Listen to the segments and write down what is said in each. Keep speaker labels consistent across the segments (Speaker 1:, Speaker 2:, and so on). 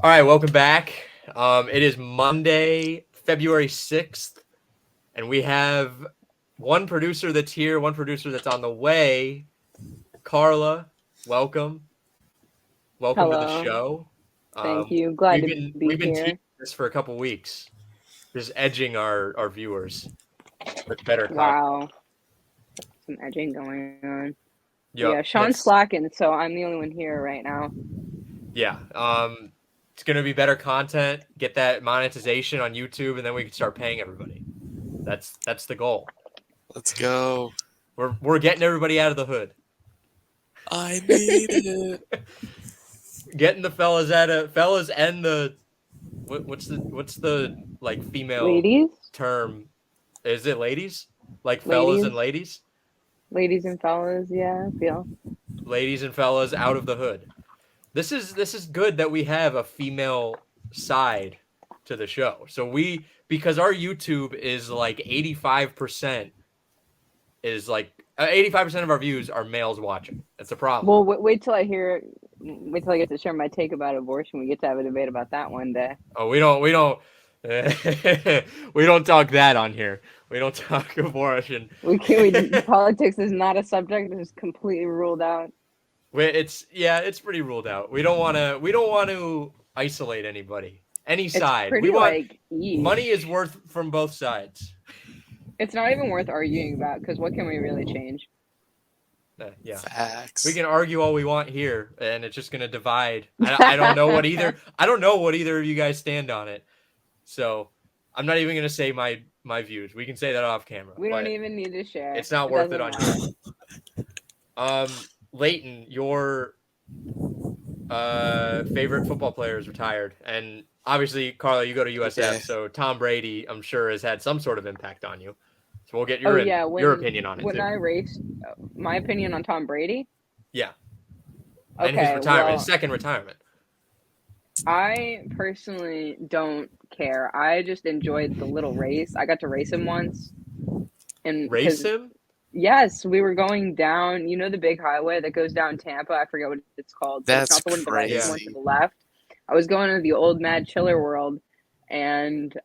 Speaker 1: All right, welcome back. It is Monday, February 6th, and we have one producer that's here, one producer that's on the way. Carla, welcome. Welcome to the
Speaker 2: Hello.
Speaker 1: show.
Speaker 2: Thank
Speaker 1: Um,
Speaker 2: you. Glad
Speaker 1: we've
Speaker 2: to
Speaker 1: been
Speaker 2: be
Speaker 1: we've been teasing
Speaker 2: here.
Speaker 1: this for a couple weeks, just edging our viewers with better content.
Speaker 2: Wow. Some edging going on. Yeah,
Speaker 1: Yep,
Speaker 2: Sean's
Speaker 1: that's
Speaker 2: slacking, so I'm the only one here right now.
Speaker 1: yeah. It's gonna be better content. Get that monetization on YouTube, and then we can start paying everybody. That's the goal.
Speaker 3: Let's go.
Speaker 1: We're getting everybody out of the hood.
Speaker 3: I need it.
Speaker 1: Getting the fellas and the what's the like female
Speaker 2: Ladies?
Speaker 1: term? Is it ladies? Like fellas
Speaker 2: Ladies?
Speaker 1: and ladies?
Speaker 2: Ladies and fellas, yeah, I feel.
Speaker 1: Ladies and fellas out of the hood. This is good that we have a female side to the show. So because our YouTube is like 85% is like 85% of our views are males watching. That's a problem.
Speaker 2: Well, wait till I get to share my take about abortion. We get to have a debate about that one day.
Speaker 1: Oh, we don't we don't talk that on here. We don't talk abortion.
Speaker 2: Politics is not a subject that is completely ruled out.
Speaker 1: It's pretty ruled out. We don't want to isolate anybody. Any
Speaker 2: It's
Speaker 1: side. We
Speaker 2: pretty
Speaker 1: want
Speaker 2: like Eve.
Speaker 1: money is worth from both sides.
Speaker 2: It's not even worth arguing about because what can we really change?
Speaker 1: Yeah.
Speaker 3: Facts.
Speaker 1: We can argue all we want here, and it's just gonna divide. I don't know what either. I don't know what either of you guys stand on it. So I'm not even gonna say my views. We can say that off camera.
Speaker 2: We don't even need to share.
Speaker 1: It's not worth it
Speaker 2: doesn't
Speaker 1: on
Speaker 2: matter.
Speaker 1: you. Leighton, your favorite football player is retired, and obviously, Carla, you go to USF,
Speaker 3: Okay.
Speaker 1: so Tom Brady, I'm sure, has had some sort of impact on you. So we'll get your
Speaker 2: When
Speaker 1: opinion on it
Speaker 2: when
Speaker 1: too.
Speaker 2: I raced, my opinion on Tom Brady.
Speaker 1: Yeah, and his
Speaker 2: Okay,
Speaker 1: retirement,
Speaker 2: well,
Speaker 1: his second retirement.
Speaker 2: I personally don't care. I just enjoyed the little race. I got to race him once, and
Speaker 1: Race
Speaker 2: because
Speaker 1: him?
Speaker 2: yes, we were going down. You know the big highway that goes down Tampa. I forget what it's called. So it's
Speaker 3: That's
Speaker 2: not the one to the right, it's the one to
Speaker 3: crazy.
Speaker 2: the left. I was going to the old Mad Chiller World, and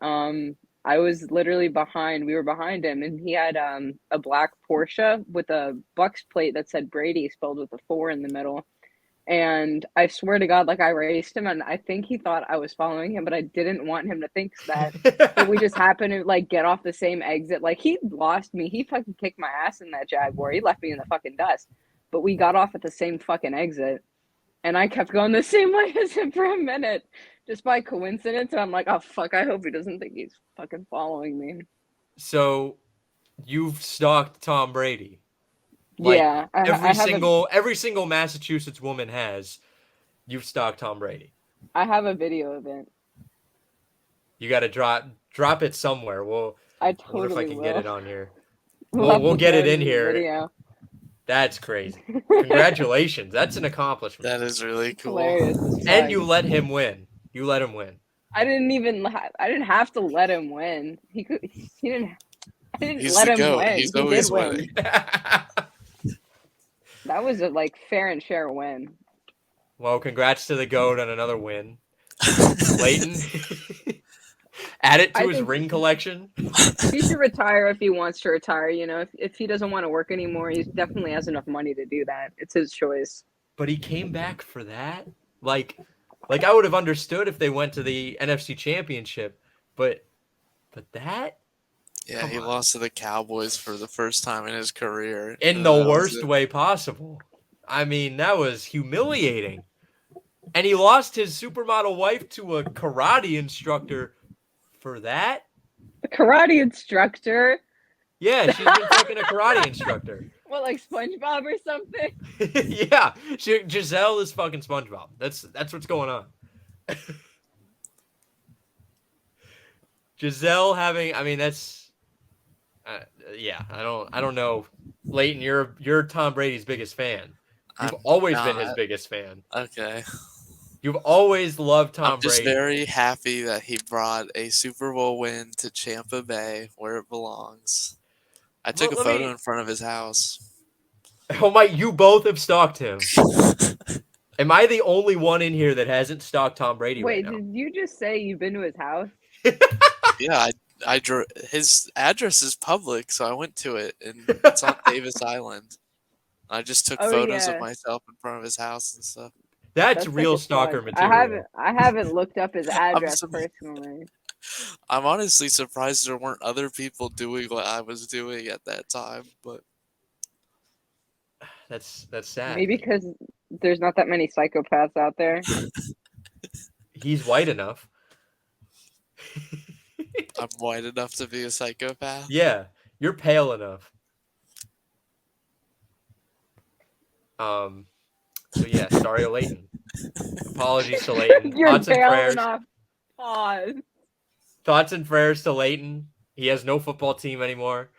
Speaker 2: I was literally behind. We were behind him, and he had a black Porsche with a Bucks plate that said Brady spelled with a 4 in the middle. And I swear to God, like I raced him, and I think he thought I was following him, but I didn't want him to think that. But we just happened to like get off the same exit. Like he lost me. He fucking kicked my ass in that Jaguar. He left me in the fucking dust. But we got off at the same fucking exit, and I kept going the same way as him for a minute, just by coincidence. And I'm like, oh fuck, I hope he doesn't think he's fucking following me.
Speaker 1: So you've stalked Tom Brady. Like
Speaker 2: Yeah,
Speaker 1: every single Massachusetts woman has. You've stalked Tom Brady.
Speaker 2: I have a video of it.
Speaker 1: You got to drop it somewhere.
Speaker 2: I
Speaker 1: I wonder if I
Speaker 2: totally
Speaker 1: can
Speaker 2: will.
Speaker 1: get it on here.
Speaker 2: Have
Speaker 1: We'll
Speaker 2: to
Speaker 1: get
Speaker 2: throw
Speaker 1: it in
Speaker 2: the
Speaker 1: here.
Speaker 2: Video.
Speaker 1: That's crazy. Congratulations. That's an accomplishment.
Speaker 3: That is really cool.
Speaker 2: Hilarious.
Speaker 1: And you let him win. You let him win.
Speaker 2: I didn't have to let him win. He didn't. I didn't
Speaker 3: He's
Speaker 2: let
Speaker 3: the
Speaker 2: him
Speaker 3: GOAT.
Speaker 2: win.
Speaker 3: He's
Speaker 2: He
Speaker 3: always
Speaker 2: did win.
Speaker 3: winning.
Speaker 2: That was a like fair and share win.
Speaker 1: Well, congrats to the GOAT on another win. Leighton. Add it to
Speaker 2: I
Speaker 1: his
Speaker 2: think-
Speaker 1: ring collection.
Speaker 2: He should retire if he wants to retire. You know, if he doesn't want to work anymore, he definitely has enough money to do that. It's his choice.
Speaker 1: But he came back for that. Like I would have understood if they went to the NFC Championship, but that
Speaker 3: Yeah,
Speaker 1: Come
Speaker 3: he
Speaker 1: on.
Speaker 3: lost to the Cowboys for the first time in his career.
Speaker 1: in
Speaker 3: And
Speaker 1: the
Speaker 3: that was
Speaker 1: worst
Speaker 3: it.
Speaker 1: way possible. I mean, that was humiliating. And he lost his supermodel wife to a karate instructor for that?
Speaker 2: A karate instructor.
Speaker 1: Yeah, she's been fucking a karate instructor.
Speaker 2: What, like SpongeBob or something?
Speaker 1: Yeah, Giselle is fucking SpongeBob. That's what's going on. Giselle having, I mean, that's, yeah, I don't know. Leighton, you're Tom Brady's biggest fan. You've
Speaker 3: I'm
Speaker 1: always been his
Speaker 3: not.
Speaker 1: biggest fan.
Speaker 3: Okay.
Speaker 1: You've always loved Tom
Speaker 3: I'm just
Speaker 1: Brady.
Speaker 3: very happy that he brought a Super Bowl win to Tampa Bay where it belongs. I took a
Speaker 1: Let
Speaker 3: photo
Speaker 1: me-
Speaker 3: in front of his house.
Speaker 1: Oh my, you both have stalked him. Am I the only one in here that hasn't stalked Tom Brady
Speaker 2: Wait,
Speaker 1: right
Speaker 2: did you just say you've been to his house?
Speaker 3: Yeah, I drew his address is public, so I went to it, and it's on Davis Island. I just took
Speaker 2: Oh
Speaker 3: photos of
Speaker 2: yeah,
Speaker 3: myself in front of his house and stuff.
Speaker 1: That's
Speaker 2: that's sick
Speaker 1: real
Speaker 2: as fuck.
Speaker 1: stalker material.
Speaker 2: I haven't looked up his
Speaker 3: I'm
Speaker 2: address
Speaker 3: sur-
Speaker 2: personally.
Speaker 3: I'm honestly surprised there weren't other people doing what I was doing at that time, but
Speaker 1: That's sad.
Speaker 2: Maybe because there's not that many psychopaths out there.
Speaker 1: He's white enough.
Speaker 3: I'm white enough to be a psychopath.
Speaker 1: Yeah, you're pale enough. So yeah, sorry to Leighton. Apologies to Leighton.
Speaker 2: You're
Speaker 1: Thoughts and
Speaker 2: pale
Speaker 1: prayers.
Speaker 2: enough. Pause.
Speaker 1: Thoughts and prayers to Leighton. He has no football team anymore.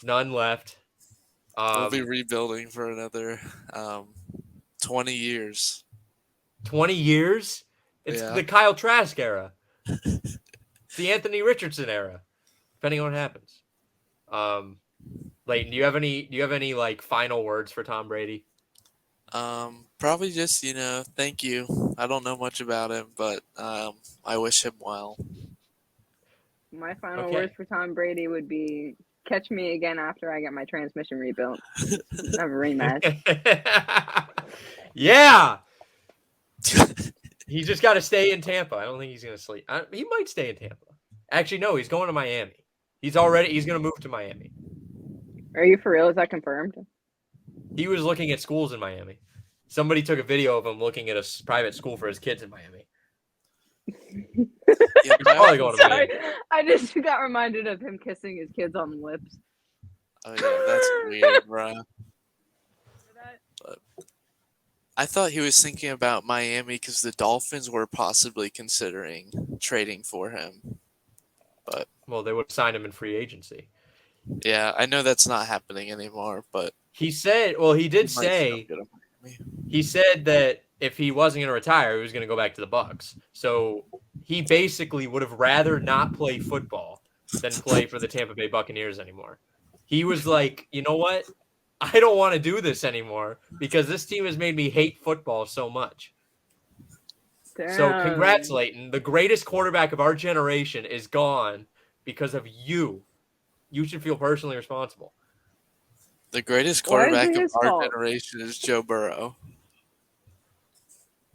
Speaker 1: None left.
Speaker 3: We'll be rebuilding for another 20 years.
Speaker 1: 20 years? It's
Speaker 3: Yeah.
Speaker 1: the Kyle Trask era. It's the Anthony Richardson era, depending on what happens. Leighton, do you have any like final words for Tom Brady?
Speaker 3: Probably just, thank you. I don't know much about him, but I wish him well.
Speaker 2: My final
Speaker 1: Okay.
Speaker 2: words for Tom Brady would be catch me again after I get my transmission rebuilt. Have a rematch.
Speaker 1: Yeah. He's just got to stay in Tampa. I don't think he's going to sleep. He might stay in Tampa. Actually, no, he's going to Miami. He's going to move to Miami.
Speaker 2: Are you for real? Is that confirmed?
Speaker 1: He was looking at schools in Miami. Somebody took a video of him looking at a private school for his kids in Miami.
Speaker 3: Yeah,
Speaker 1: Probably going to Miami.
Speaker 2: I just got reminded of him kissing his kids on the lips.
Speaker 3: Oh yeah, that's weird, bro. But I thought he was thinking about Miami because the Dolphins were possibly considering trading for him. But
Speaker 1: Well, they would sign him in free agency.
Speaker 3: yeah, I know that's not happening anymore. But
Speaker 1: he said, well, he did
Speaker 3: he might
Speaker 1: say,
Speaker 3: still get him.
Speaker 1: he said that if he wasn't going to retire, he was going to go back to the Bucs. So he basically would have rather not play football than play for the Tampa Bay Buccaneers anymore. He was like, you know what? I don't want to do this anymore because this team has made me hate football so much.
Speaker 2: Damn.
Speaker 1: So congrats, Leighton. The greatest quarterback of our generation is gone because of you. You should feel personally responsible.
Speaker 3: The greatest
Speaker 2: Why is it
Speaker 3: quarterback of
Speaker 2: his
Speaker 3: our
Speaker 2: fault?
Speaker 3: generation is Joe Burrow.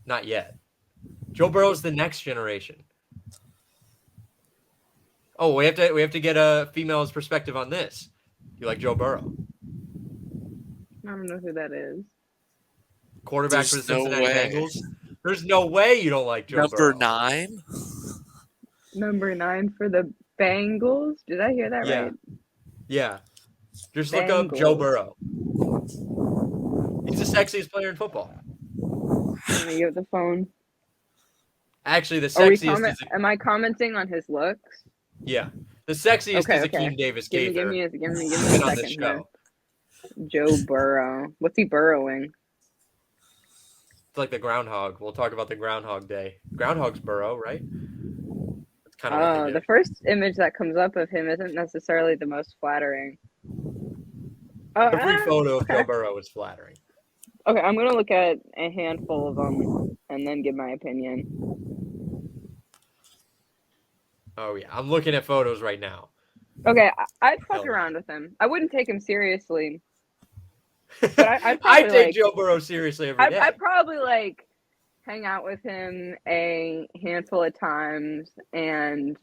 Speaker 1: Not yet. Joe Burrow's the next generation. Oh, we have to get a female's perspective on this. You like Joe Burrow?
Speaker 2: I don't know who that is.
Speaker 1: Quarterback
Speaker 3: There's
Speaker 1: for the
Speaker 3: no
Speaker 1: Cincinnati
Speaker 3: way.
Speaker 1: Bengals? There's no way you don't like Joe
Speaker 3: Number
Speaker 1: Burrow.
Speaker 3: 9?
Speaker 2: Number 9 for the Bengals. Did I hear that
Speaker 1: Yeah.
Speaker 2: right?
Speaker 1: Yeah. Just look up Joe Burrow. He's the sexiest player in football.
Speaker 2: Let me get the phone.
Speaker 1: Actually, the
Speaker 2: Are we
Speaker 1: sexiest is
Speaker 2: am I commenting on his looks?
Speaker 1: yeah. The sexiest
Speaker 2: Okay,
Speaker 1: is
Speaker 2: okay.
Speaker 1: Akeem Davis
Speaker 2: Give
Speaker 1: Gaither.
Speaker 2: me a
Speaker 1: Been
Speaker 2: second
Speaker 1: on this
Speaker 2: here.
Speaker 1: show.
Speaker 2: Joe Burrow. What's he burrowing?
Speaker 1: It's like the groundhog. We'll talk about the Groundhog Day. Groundhogs burrow, right? That's kind of what they do.
Speaker 2: The first image that comes up of him isn't necessarily the most flattering.
Speaker 1: Every photo of Joe Burrow is flattering.
Speaker 2: Okay, I'm gonna look at a handful of them and then give my opinion.
Speaker 1: Oh yeah, I'm looking at photos right now.
Speaker 2: Okay, I'd fuck
Speaker 1: Hell yeah.
Speaker 2: around with him. I wouldn't take him seriously, but I'd
Speaker 1: I
Speaker 2: probably
Speaker 1: take Joe Burrow seriously every day.
Speaker 2: I'd probably like hang out with him a handful of times and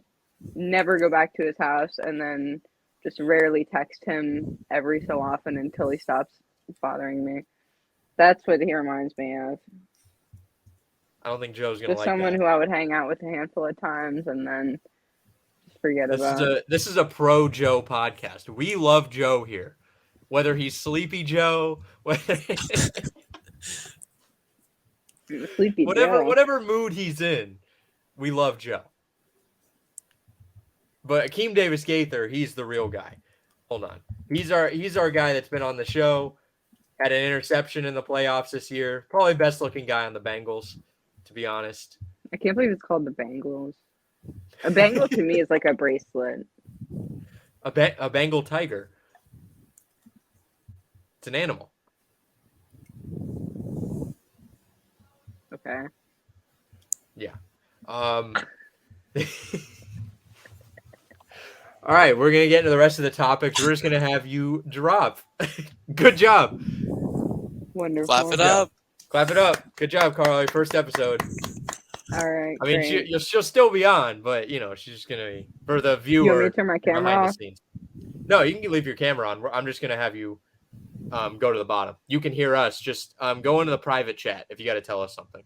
Speaker 2: never go back to his house, and then just rarely text him every so often until he stops bothering me. That's what he reminds me of.
Speaker 1: I don't think Joe's gonna
Speaker 2: Just
Speaker 1: like
Speaker 2: someone
Speaker 1: that.
Speaker 2: who I would hang out with a handful of times and then just forget about.
Speaker 1: This is a pro Joe podcast. We love Joe here, whether he's Sleepy Joe, whether
Speaker 2: Sleepy Joe.
Speaker 1: whatever mood he's in, we love Joe. But Akeem Davis Gaither, he's the real guy. Hold on, he's our guy that's been on the show. Had an interception in the playoffs this year. Probably best looking guy on the Bengals, to be honest.
Speaker 2: I can't believe it's called the Bengals. A Bengal to me is like a bracelet.
Speaker 1: A Bengal tiger. It's an animal.
Speaker 2: Okay.
Speaker 1: Yeah. All right, we're gonna get into the rest of the topics. We're just gonna have you drop. Good job.
Speaker 2: Wonderful.
Speaker 3: Clap it up.
Speaker 1: Clap it up. Good job, Carly. First episode.
Speaker 2: All right.
Speaker 1: I mean,
Speaker 2: great.
Speaker 1: she'll still be on, but she's just gonna be for the
Speaker 2: You want me
Speaker 1: viewer
Speaker 2: to turn my
Speaker 1: behind
Speaker 2: camera
Speaker 1: the
Speaker 2: off?
Speaker 1: scenes. No, you can leave your camera on. I'm just gonna have you go to the bottom. You can hear us. Just go into the private chat if you got to tell us something.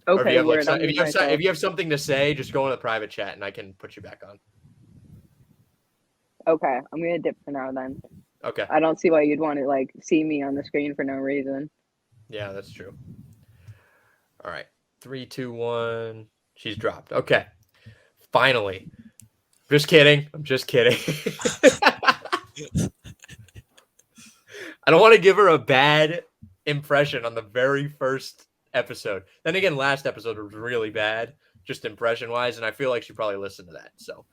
Speaker 1: Or
Speaker 2: Okay,
Speaker 1: if
Speaker 2: word.
Speaker 1: if you have something to say, just go in the private chat and I can put you back on.
Speaker 2: Okay, I'm gonna dip for now then.
Speaker 1: Okay.
Speaker 2: I don't see why you'd want to see me on the screen for no reason.
Speaker 1: Yeah, that's true. All right. 3, 2, 1. She's dropped. Okay. Finally. Just kidding. I'm just kidding. I don't want to give her a bad impression on the very first episode. Then again, last episode was really bad, just impression wise, and I feel like she probably listened to that. So